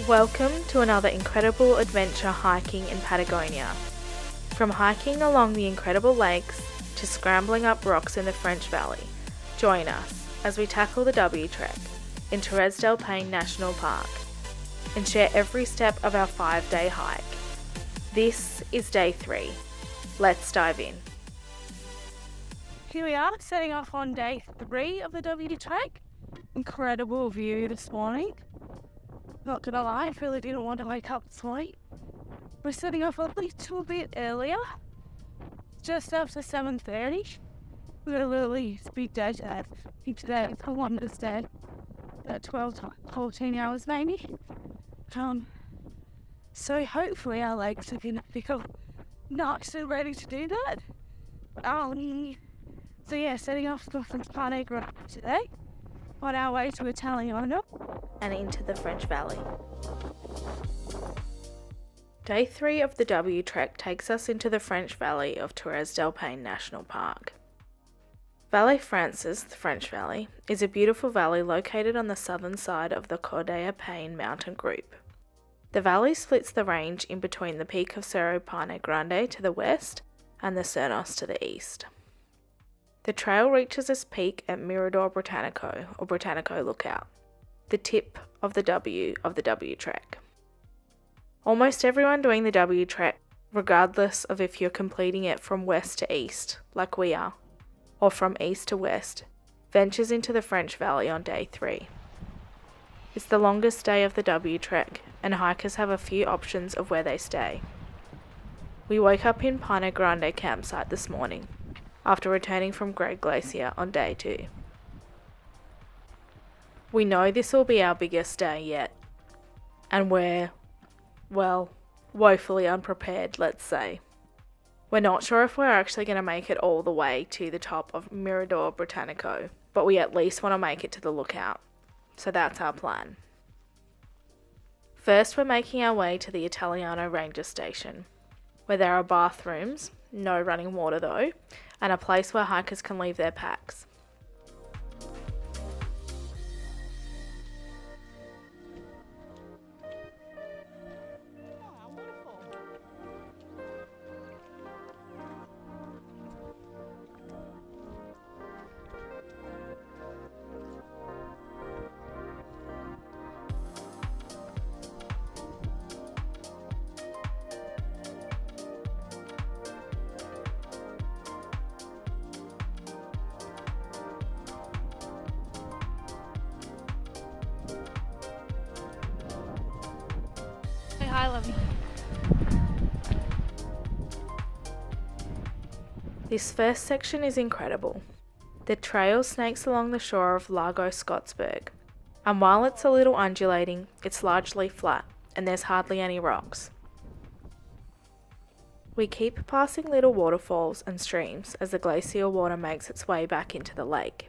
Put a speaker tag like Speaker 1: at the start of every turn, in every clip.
Speaker 1: Welcome to another incredible adventure hiking in Patagonia. From hiking along the incredible lakes to scrambling up rocks in the French Valley, join us as we tackle the W Trek in Torres del Paine National Park and share every step of our 5-day hike. This is day 3. Let's dive in.
Speaker 2: Here we are, setting off on day 3 of the W Trek. Incredible view this morning. Not gonna lie, I really didn't want to wake up this morning. We're setting off a little bit earlier, just after 7:30. Literally, it's a big day today. I think today I wanted to stay at 12 to 14 hours maybe. So hopefully our legs are gonna feel nice and ready to do that. So yeah, setting off from Paine Grande today, on our way to Italiano
Speaker 1: and into the French Valley. Day 3 of the W Trek takes us into the French Valley of Torres del Paine National Park. Valley Francis, the French Valley, is a beautiful valley located on the southern side of the Torres del Paine mountain group. The valley splits the range in between the peak of Cerro Paine Grande to the west and the Cuernos to the east. The trail reaches its peak at Mirador Britannico, or Britanico Lookout, the tip of the W Trek. Almost everyone doing the W Trek, regardless of if you're completing it from west to east, like we are, or from east to west, ventures into the French Valley on day 3. It's the longest day of the W Trek, and hikers have a few options of where they stay. We woke up in Paine Grande campsite this morning, after returning from Great Glacier on day 2. We know this will be our biggest day yet, and we're, well, woefully unprepared, let's say. We're not sure if we're actually going to make it all the way to the top of Mirador Britannico, but we at least want to make it to the lookout, so that's our plan. First, we're making our way to the Italiano Ranger Station, where there are bathrooms, no running water though, and a place where hikers can leave their packs.
Speaker 2: Hi, Lovey.
Speaker 1: This first section is incredible. The trail snakes along the shore of Lago Skottsberg, and while it's a little undulating, it's largely flat, and there's hardly any rocks. We keep passing little waterfalls and streams as the glacial water makes its way back into the lake.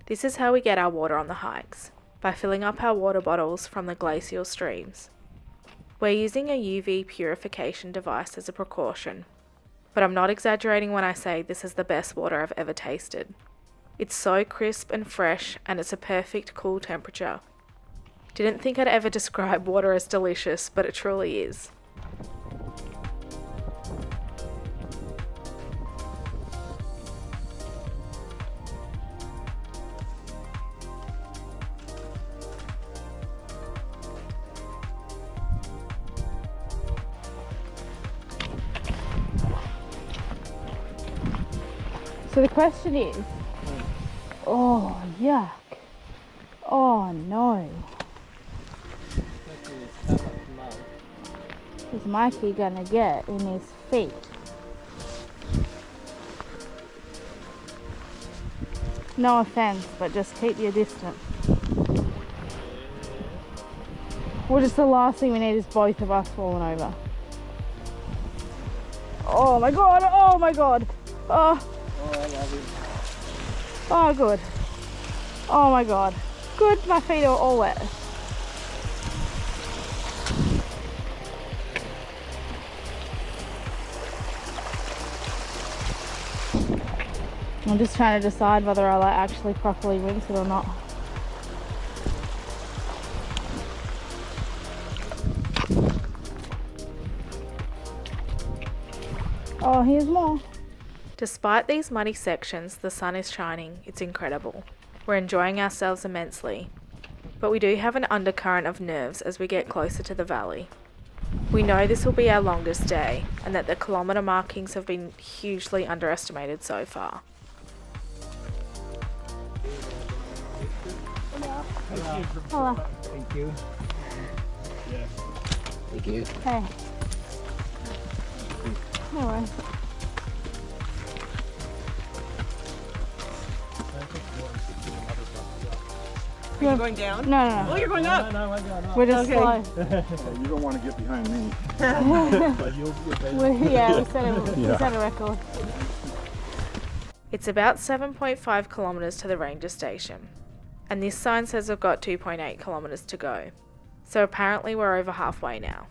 Speaker 1: This is how we get our water on the hikes, by filling up our water bottles from the glacial streams. We're using a UV purification device as a precaution, but I'm not exaggerating when I say this is the best water I've ever tasted. It's so crisp and fresh, and it's a perfect cool temperature. Didn't think I'd ever describe water as delicious, but it truly is.
Speaker 2: So the question is, oh yuck, oh no. Is Mikey gonna get in his feet? No offense, but just keep your distance. Well, just the last thing we need is both of us falling over. Oh my god, oh my god. Oh.
Speaker 3: Oh, I love it.
Speaker 2: Oh, good. Oh my god. Good, my feet are all wet. I'm just trying to decide whether I'll actually properly rinse it or not. Oh, here's more.
Speaker 1: Despite these muddy sections, the sun is shining. It's incredible. We're enjoying ourselves immensely. But we do have an undercurrent of nerves as we get closer to the valley. We know this will be our longest day, and that the kilometre markings have been hugely underestimated so far.
Speaker 2: Hello.
Speaker 3: Thank you. Yeah. Thank you.
Speaker 2: Hey. No worries.
Speaker 4: Are you going down?
Speaker 2: No.
Speaker 4: Oh, you're going up.
Speaker 3: No, I'm going up.
Speaker 2: We're just slow.
Speaker 5: You don't want to get behind me.
Speaker 3: But you'll
Speaker 2: We set a record.
Speaker 1: It's about 7.5 kilometres to the ranger station, and this sign says we've got 2.8 kilometres to go. So apparently we're over halfway now.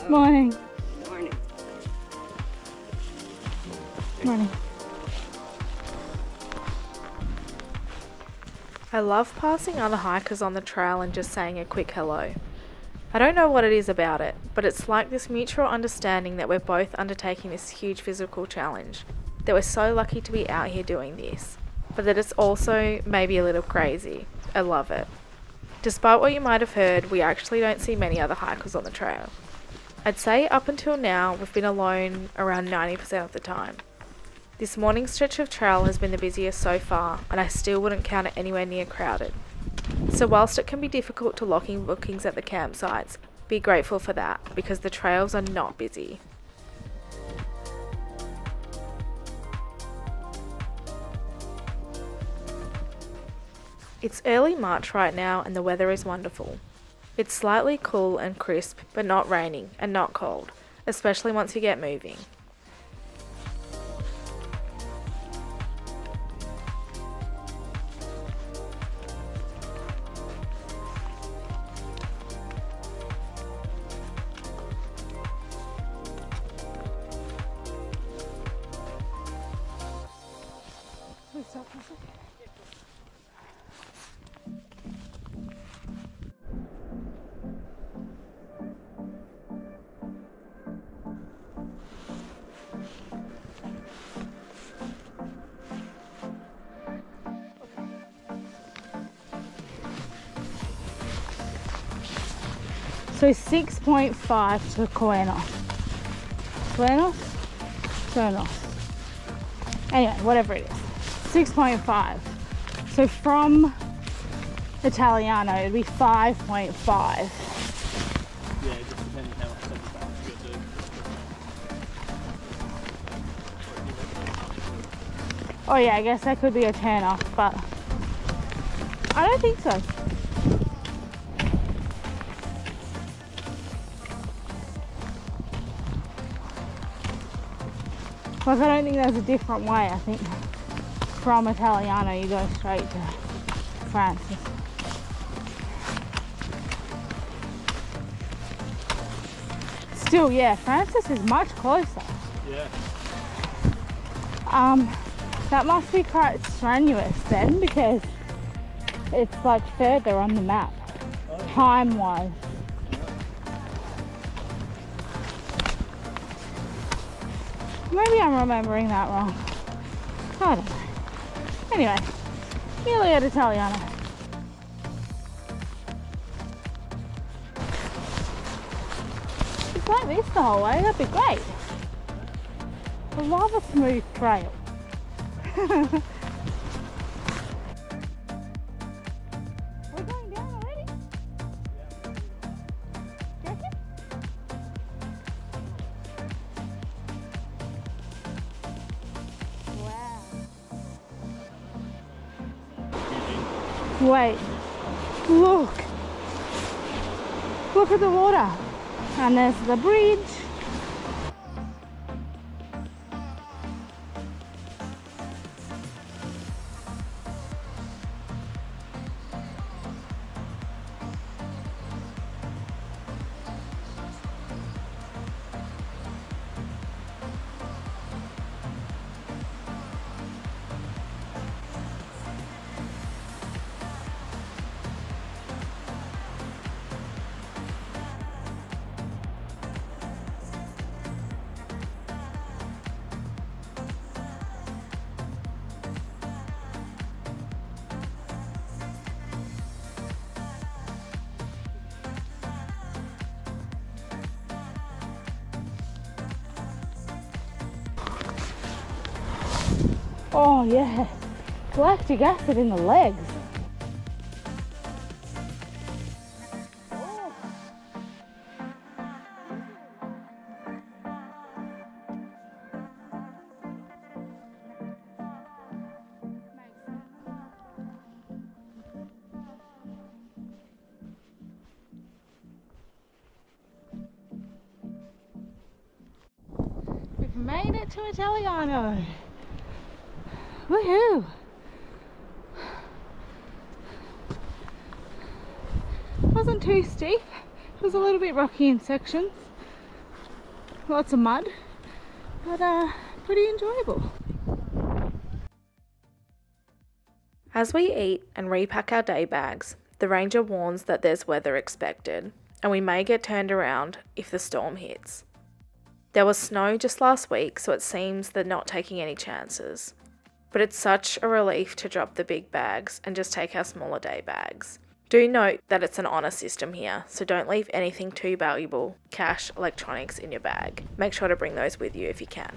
Speaker 2: Morning.
Speaker 4: Morning.
Speaker 2: Morning.
Speaker 1: I love passing other hikers on the trail and just saying a quick hello. I don't know what it is about it, but it's like this mutual understanding that we're both undertaking this huge physical challenge, that we're so lucky to be out here doing this, but that it's also maybe a little crazy. I love it. Despite what you might have heard, we actually don't see many other hikers on the trail. I'd say up until now, we've been alone around 90% of the time. This morning's stretch of trail has been the busiest so far, and I still wouldn't count it anywhere near crowded. So whilst it can be difficult to lock in bookings at the campsites, be grateful for that, because the trails are not busy. It's early March right now and the weather is wonderful. It's slightly cool and crisp, but not raining and not cold, especially once you get moving.
Speaker 2: So 6.5 to Cuernos. Cuernos. Anyway, whatever it is. 6.5. So from Italiano, it'd be 5.5.
Speaker 3: Yeah, just depending how much stuff you do.
Speaker 2: Oh yeah, I guess that could be a turn off, but I don't think so. Like, I don't think there's a different way. I think from Italiano you go straight to Francis. Still, yeah, Francis is much closer.
Speaker 3: Yeah.
Speaker 2: That must be quite strenuous then, because it's like further on the map, time-wise. Maybe I'm remembering that wrong. I don't know. Anyway, nearly at Italiano. It's like this the whole way, that'd be great. I love a smooth trail. We're going down already? Do you reckon? Wow. Wait, look. Look at the water. And there's the bridge. Oh yeah, lactic acid in the legs. We've made it to Italiano. Woohoo! Wasn't too steep. It was a little bit rocky in sections. Lots of mud, but pretty enjoyable.
Speaker 1: As we eat and repack our day bags, the ranger warns that there's weather expected, and we may get turned around if the storm hits. There was snow just last week, so it seems they're not taking any chances. But it's such a relief to drop the big bags and just take our smaller day bags. Do note that it's an honour system here, so don't leave anything too valuable, cash, electronics in your bag. Make sure to bring those with you if you can.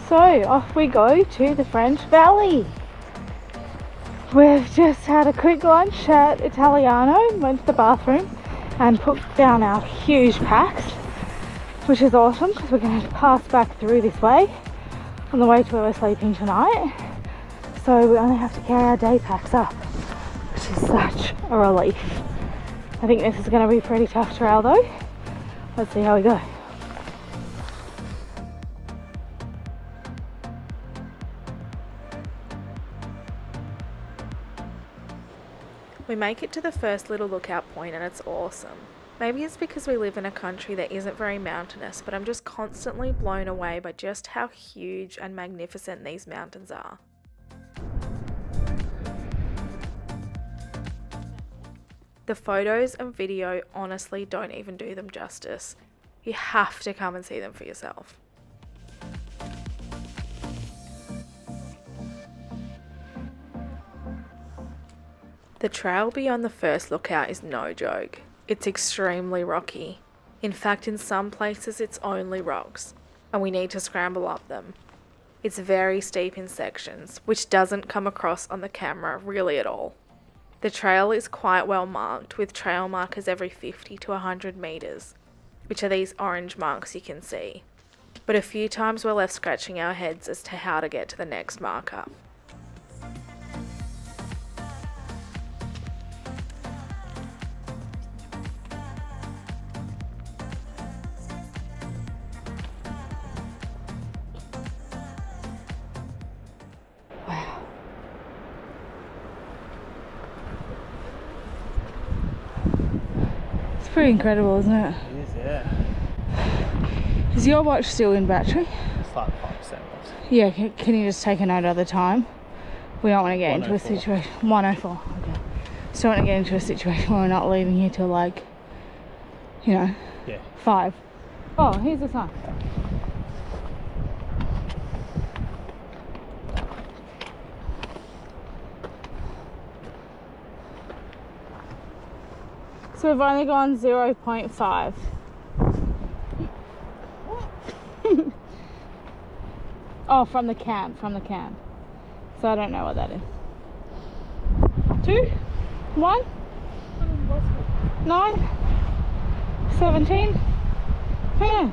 Speaker 2: So off we go to the French Valley. We've just had a quick lunch at Italiano, went to the bathroom and put down our huge packs, which is awesome because we're going to pass back through this way on the way to where we're sleeping tonight. So we only have to carry our day packs up, which is such a relief. I think this is going to be a pretty tough trail though. Let's see how we go.
Speaker 1: We make it to the first little lookout point and it's awesome. Maybe it's because we live in a country that isn't very mountainous, but I'm just constantly blown away by just how huge and magnificent these mountains are. The photos and video honestly don't even do them justice. You have to come and see them for yourself. The trail beyond the first lookout is no joke. It's extremely rocky. In fact, in some places it's only rocks, and we need to scramble up them. It's very steep in sections, which doesn't come across on the camera really at all. The trail is quite well marked, with trail markers every 50 to 100 metres, which are these orange marks you can see. But a few times we're left scratching our heads as to how to get to the next marker.
Speaker 2: Pretty incredible, isn't it?
Speaker 3: It is, yeah.
Speaker 2: Is your watch still in battery?
Speaker 3: It's like 5% left.
Speaker 2: Yeah, can you just take a note of the time? We don't want to get into a situation. 1:04. Okay. Just don't want to get into a situation where we're not leaving here till like, you know, 5. Oh, here's the sign. So we've only gone 0.5. Oh, from the camp. So I don't know what that is. 2, 1, 9, 17. Yeah.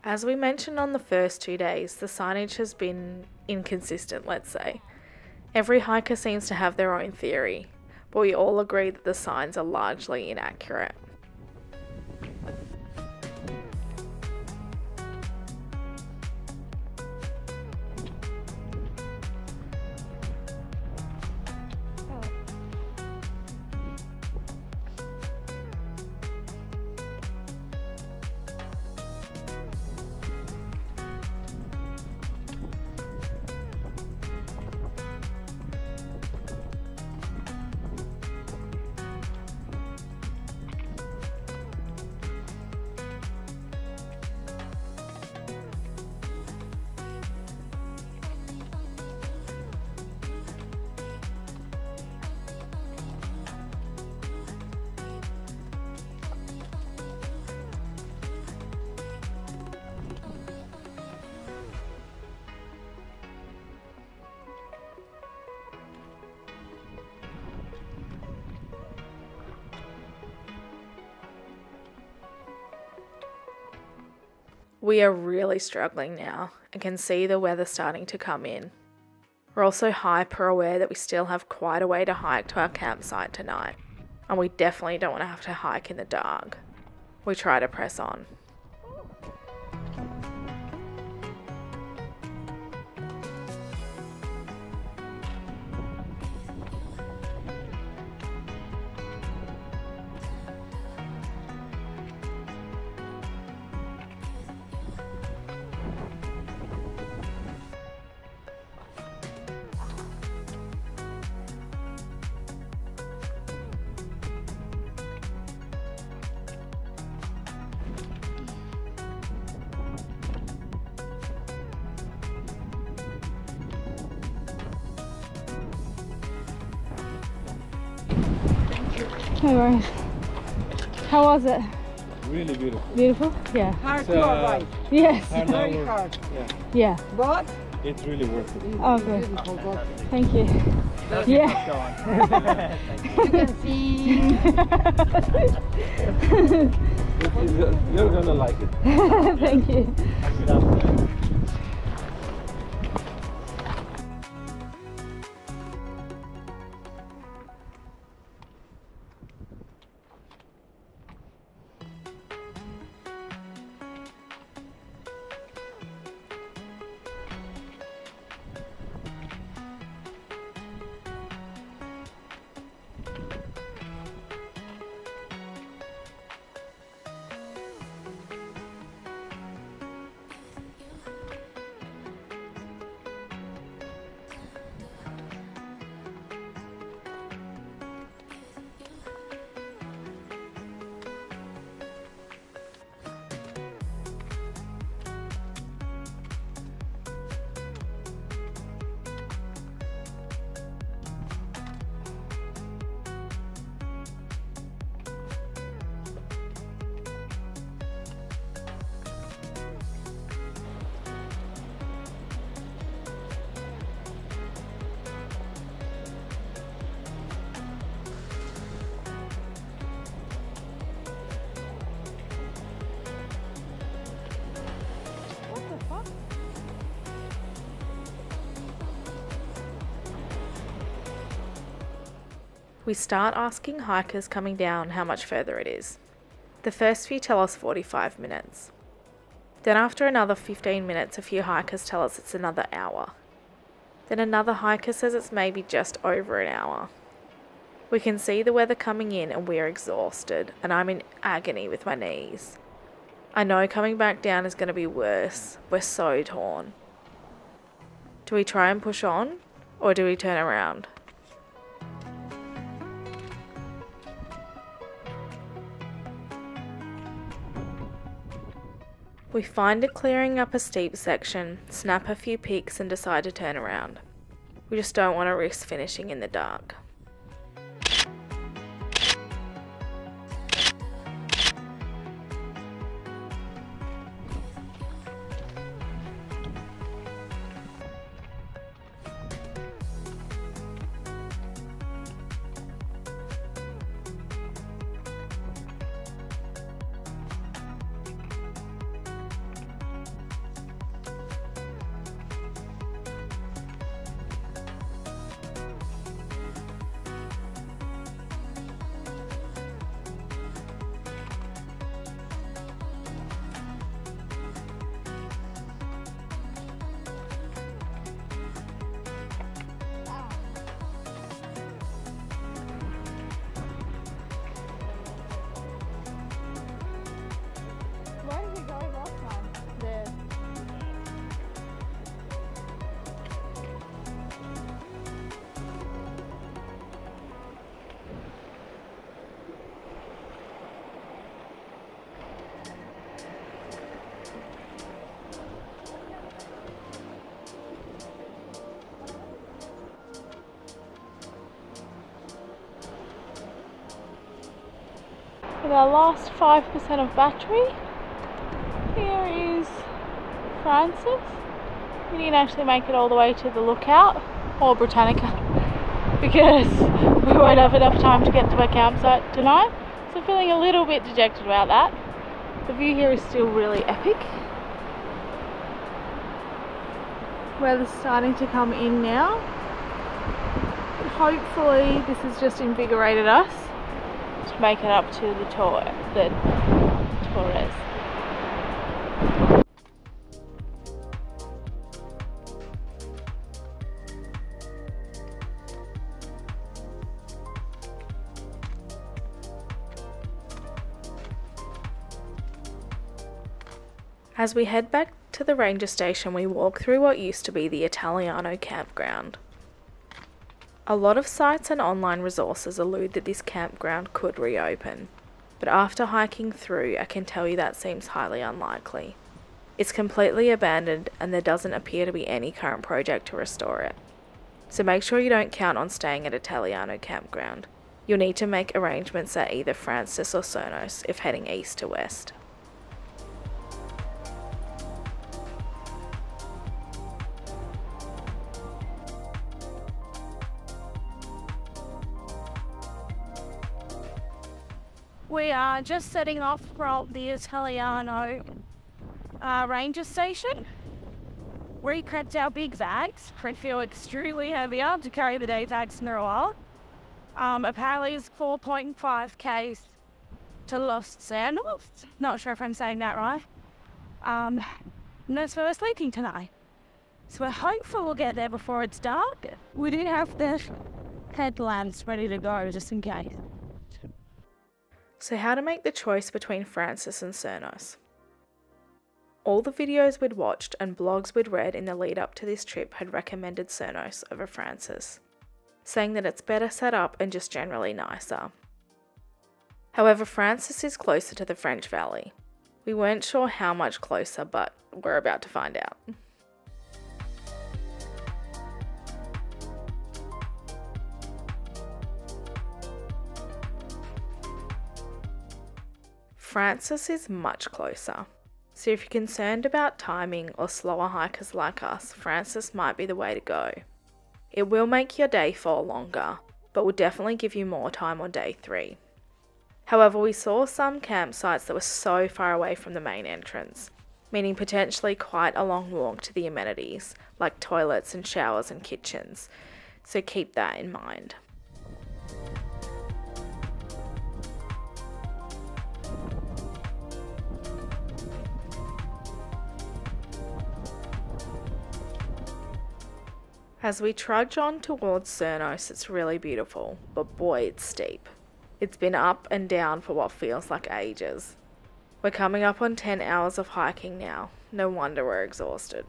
Speaker 1: As we mentioned on the first 2 days, the signage has been inconsistent, let's say. Every hiker seems to have their own theory, but we all agree that the signs are largely inaccurate. We are really struggling now and can see the weather starting to come in. We're also hyper aware that we still have quite a way to hike to our campsite tonight, and we definitely don't want to have to hike in the dark. We try to press on.
Speaker 2: No worries. How was it?
Speaker 5: Really beautiful.
Speaker 2: Beautiful? Yeah.
Speaker 4: Hard to arrive.
Speaker 2: Yes.
Speaker 4: Very hard.
Speaker 2: Yeah.
Speaker 4: But
Speaker 5: It's really worth it.
Speaker 2: Oh, good. Thank you. Yeah.
Speaker 4: you can see.
Speaker 5: You're gonna like it.
Speaker 2: Thank you.
Speaker 1: We start asking hikers coming down how much further it is. The first few tell us 45 minutes. Then after another 15 minutes, a few hikers tell us it's another hour. Then another hiker says it's maybe just over an hour. We can see the weather coming in and we're exhausted, and I'm in agony with my knees. I know coming back down is going to be worse. We're so torn. Do we try and push on, or do we turn around? We find it clearing up a steep section, snap a few peaks and decide to turn around. We just don't want to risk finishing in the dark. with our last 5% of battery. Here is Francis. We didn't actually make it all the way to the lookout, or Britannica, because we won't have enough time to get to our campsite tonight. So feeling a little bit dejected about that. The view here is still really epic. Weather's starting to come in now. Hopefully this has just invigorated us to make it up to the Torres. As we head back to the ranger station, we walk through what used to be the Italiano Campground. A lot of sites and online resources allude that this campground could reopen, but after hiking through, I can tell you that seems highly unlikely. It's completely abandoned and there doesn't appear to be any current project to restore it. So make sure you don't count on staying at Italiano Campground. You'll need to make arrangements at either Francis or Cuernos if heading east to west.
Speaker 2: We are just setting off from the Italiano ranger station. We cracked our big bags. We feel extremely heavier to carry the day bags in a while. Apparently it's 4.5 k's to Los Cuernos. Not sure if I'm saying that right. And that's where we're sleeping tonight. So we're hopeful we'll get there before it's dark. We do have the headlamps ready to go just in case.
Speaker 1: So how to make the choice between Francis and Cuernos? All the videos we'd watched and blogs we'd read in the lead up to this trip had recommended Cuernos over Francis, saying that it's better set up and just generally nicer. However, Francis is closer to the French Valley. We weren't sure how much closer, but we're about to find out. Francis is much closer, so if you're concerned about timing or slower hikers like us, Francis might be the way to go. It will make your day 4 longer, but will definitely give you more time on day 3. However, we saw some campsites that were so far away from the main entrance, meaning potentially quite a long walk to the amenities, like toilets and showers and kitchens, so keep that in mind. As we trudge on towards Cuernos, it's really beautiful, but boy, it's steep. It's been up and down for what feels like ages. We're coming up on 10 hours of hiking now. No wonder we're exhausted.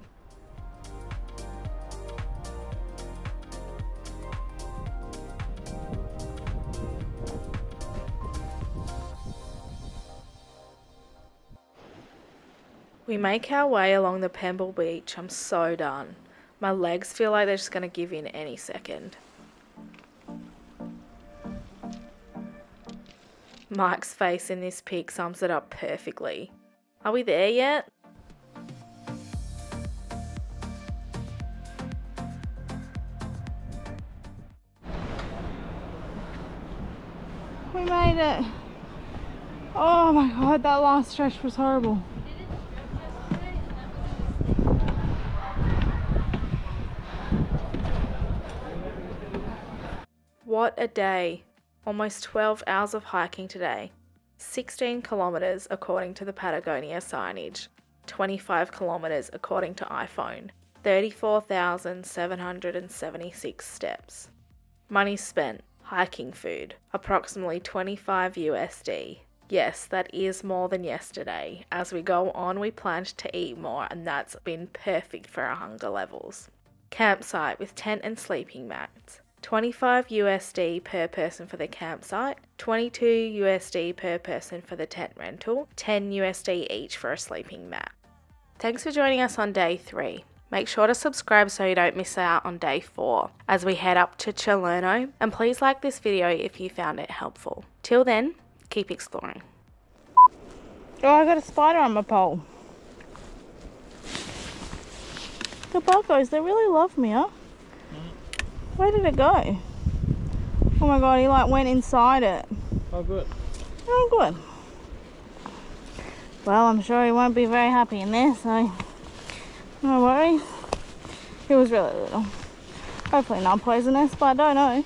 Speaker 1: We make our way along the Pebble Beach. I'm so done. My legs feel like they're just going to give in any second. Mike's face in this pic sums it up perfectly. Are we there yet?
Speaker 2: We made it. Oh my god, that last stretch was horrible.
Speaker 1: What a day. Almost 12 hours of hiking today. 16 kilometres according to the Patagonia signage. 25 kilometres according to iPhone. 34,776 steps. Money spent. Hiking food. Approximately 25 USD. Yes, that is more than yesterday. As we go on, we planned to eat more, and that's been perfect for our hunger levels. Campsite with tent and sleeping mats. 25 USD per person for the campsite, 22 USD per person for the tent rental, 10 USD each for a sleeping mat. Thanks for joining us on day 3. Make sure to subscribe so you don't miss out on day 4 as we head up to Cuernos, and please like this video if you found it helpful. Till then, keep exploring. Oh, I got a spider on my pole. The buggos, they really love me, huh? Where did it go? Oh my god, he like went inside it.
Speaker 3: Oh, good.
Speaker 1: Oh, good. Well, I'm sure he won't be very happy in there, so no worries. He was really little. Hopefully not poisonous, but I don't know.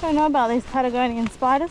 Speaker 1: Don't know about these Patagonian spiders.